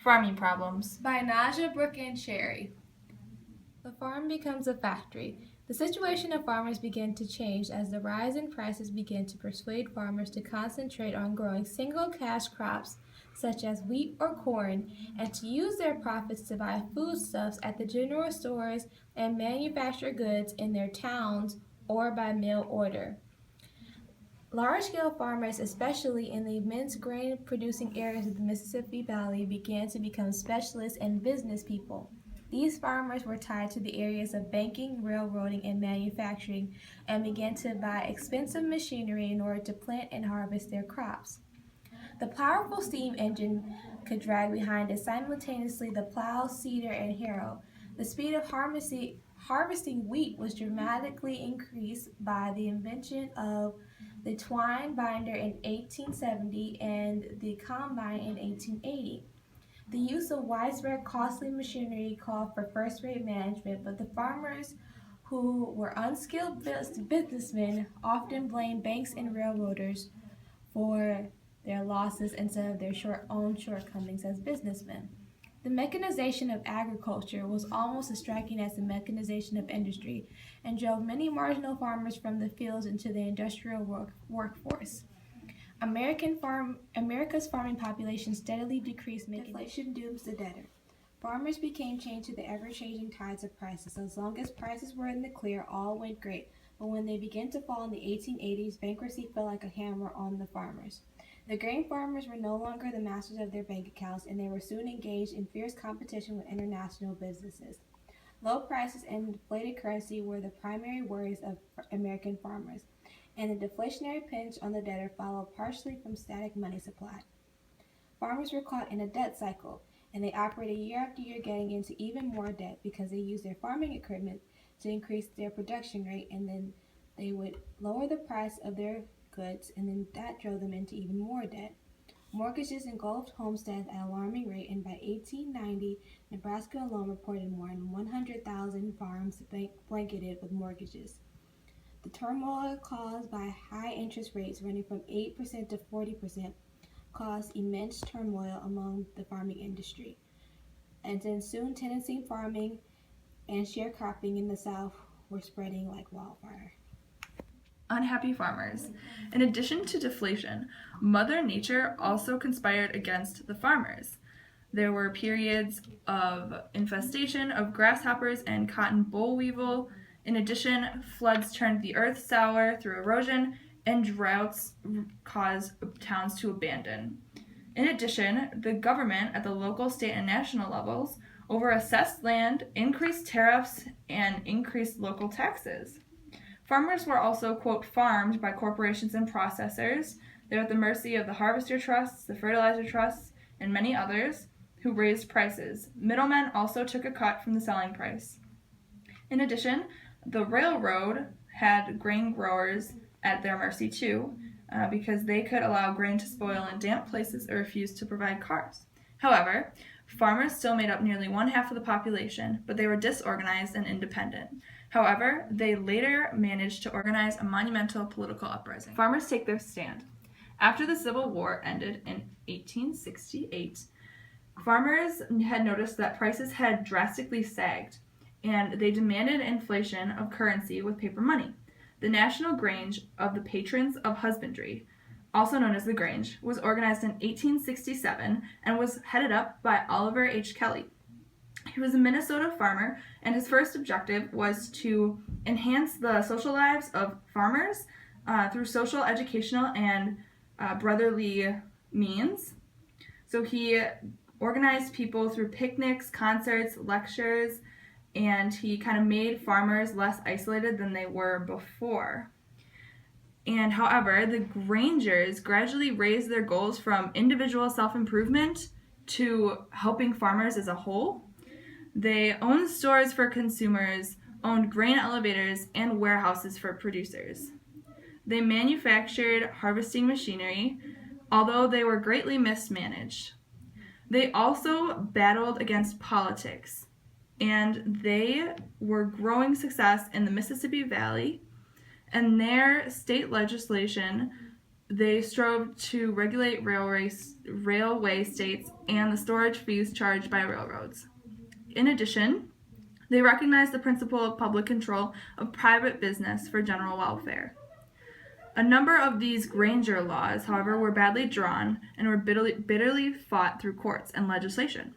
Farming Problems by Najah, Brooke, and Sherrie. The farm becomes a factory. The situation of farmers began to change as the rise in prices began to persuade farmers to concentrate on growing single cash crops such as wheat or corn and to use their profits to buy foodstuffs at the general stores and manufacture goods in their towns or by mail order. Large-scale farmers, especially in the immense grain-producing areas of the Mississippi Valley, began to become specialists and business people. These farmers were tied to the areas of banking, railroading, and manufacturing, and began to buy expensive machinery in order to plant and harvest their crops. The powerful steam engine could drag behind it simultaneously the plow, seeder, and harrow. The speed of harvesting wheat was dramatically increased by the invention of the twine binder in 1870 and the combine in 1880. The use of widespread costly machinery called for first-rate management, but the farmers who were unskilled businessmen often blamed banks and railroaders for their losses instead of their own shortcomings as businessmen. The mechanization of agriculture was almost as striking as the mechanization of industry and drove many marginal farmers from the fields into the industrial workforce. America's farming population steadily decreased, making inflation dooms the debtor. Farmers became chained to the ever-changing tides of prices. As long as prices were in the clear, all went great. But when they began to fall in the 1880s, bankruptcy fell like a hammer on the farmers. The grain farmers were no longer the masters of their bank accounts, and they were soon engaged in fierce competition with international businesses. Low prices and deflated currency were the primary worries of American farmers, and the deflationary pinch on the debtor followed partially from static money supply. Farmers were caught in a debt cycle, and they operated year after year getting into even more debt because they used their farming equipment to increase their production rate, and then they would lower the price of their goods, and then that drove them into even more debt. Mortgages engulfed homesteads at an alarming rate, and by 1890, Nebraska alone reported more than 100,000 farms blanketed with mortgages. The turmoil caused by high interest rates running from 8% to 40% caused immense turmoil among the farming industry. And then soon tenancy farming and sharecropping in the South were spreading like wildfire. Unhappy farmers. In addition to deflation, Mother Nature also conspired against the farmers. There were periods of infestation of grasshoppers and cotton boll weevil. In addition, floods turned the earth sour through erosion, and droughts caused towns to abandon. In addition, the government at the local, state, and national levels overassessed land, increased tariffs, and increased local taxes. Farmers were also, quote, farmed by corporations and processors. They were at the mercy of the harvester trusts, the fertilizer trusts, and many others who raised prices. Middlemen also took a cut from the selling price. In addition, the railroad had grain growers at their mercy too, because they could allow grain to spoil in damp places or refuse to provide cars. However, farmers still made up nearly one half of the population, but they were disorganized and independent. However, they later managed to organize a monumental political uprising. Farmers take their stand. After the Civil War ended in 1868, farmers had noticed that prices had drastically sagged, and they demanded inflation of currency with paper money. The National Grange of the Patrons of Husbandry, also known as the Grange, was organized in 1867 and was headed up by Oliver H. Kelly. He was a Minnesota farmer, and his first objective was to enhance the social lives of farmers through social, educational, and brotherly means. So he organized people through picnics, concerts, lectures, and he kind of made farmers less isolated than they were before. And however, the Grangers gradually raised their goals from individual self-improvement to helping farmers as a whole. They owned stores for consumers, owned grain elevators, and warehouses for producers. They manufactured harvesting machinery, although they were greatly mismanaged. They also battled against politics, and they were growing success in the Mississippi Valley, and their state legislation They strove to regulate railway states and the storage fees charged by railroads. In addition, they recognized the principle of public control of private business for general welfare. A number of these Granger laws, however, were badly drawn and were bitterly fought through courts and legislation.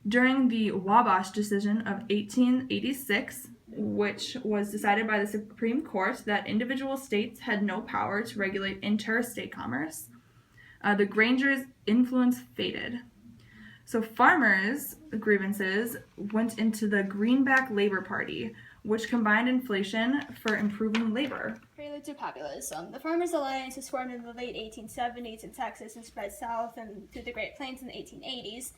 During the Wabash decision of 1886, which was decided by the Supreme Court that individual states had no power to regulate interstate commerce, the Grangers' influence faded. So farmers' grievances went into the Greenback Labor Party, which combined inflation for improving labor. Prelude to populism. The Farmers' Alliance was formed in the late 1870s in Texas and spread south and through the Great Plains in the 1880s.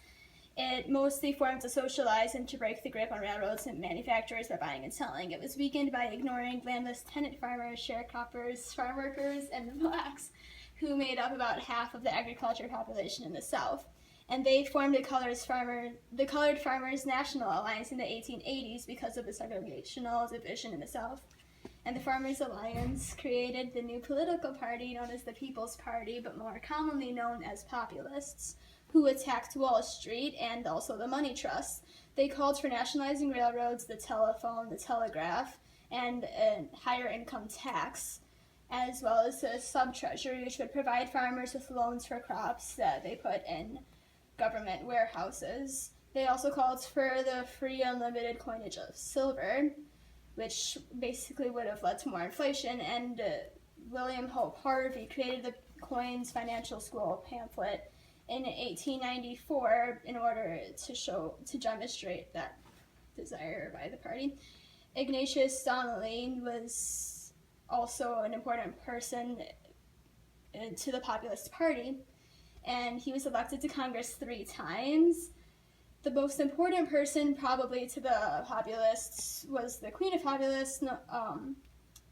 It mostly formed to socialize and to break the grip on railroads and manufacturers by buying and selling. It was weakened by ignoring landless tenant farmers, sharecroppers, farm workers, and blacks, who made up about half of the agriculture population in the South. And they formed the Colored Farmers National Alliance in the 1880s because of the segregational division in the South. And the Farmers Alliance created the new political party known as the People's Party, but more commonly known as Populists, who attacked Wall Street and also the money trusts. They called for nationalizing railroads, the telephone, the telegraph, and a higher income tax, as well as a sub-treasury, which would provide farmers with loans for crops that they put in government warehouses. They also called for the free unlimited coinage of silver, which basically would have led to more inflation, and William Hope Harvey created the Coins Financial School pamphlet in 1894 in order to demonstrate that desire by the party. Ignatius Donnelly was also an important person to the Populist Party, and he was elected to Congress 3 times. The most important person probably to the Populists was the Queen of Populists,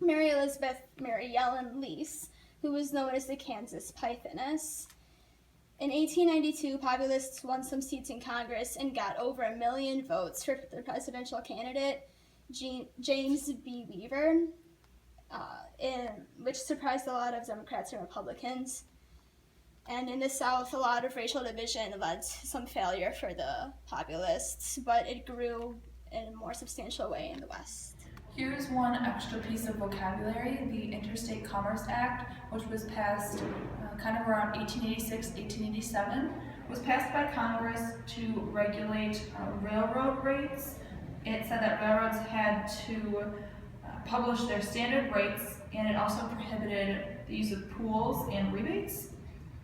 Mary Elizabeth Mary Ellen Lease, who was known as the Kansas Pythoness. In 1892, Populists won some seats in Congress and got over 1 million votes for the presidential candidate, James B. Weaver, which surprised a lot of Democrats and Republicans. And in the South, a lot of racial division led to some failure for the Populists, but it grew in a more substantial way in the West. Here's one extra piece of vocabulary. The Interstate Commerce Act, which was passed kind of around 1886, 1887, was passed by Congress to regulate railroad rates. It said that railroads had to publish their standard rates, and it also prohibited the use of pools and rebates.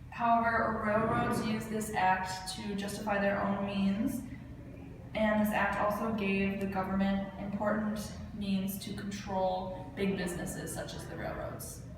However, railroads used this act to justify their own means, and this act also gave the government important means to control big businesses such as the railroads.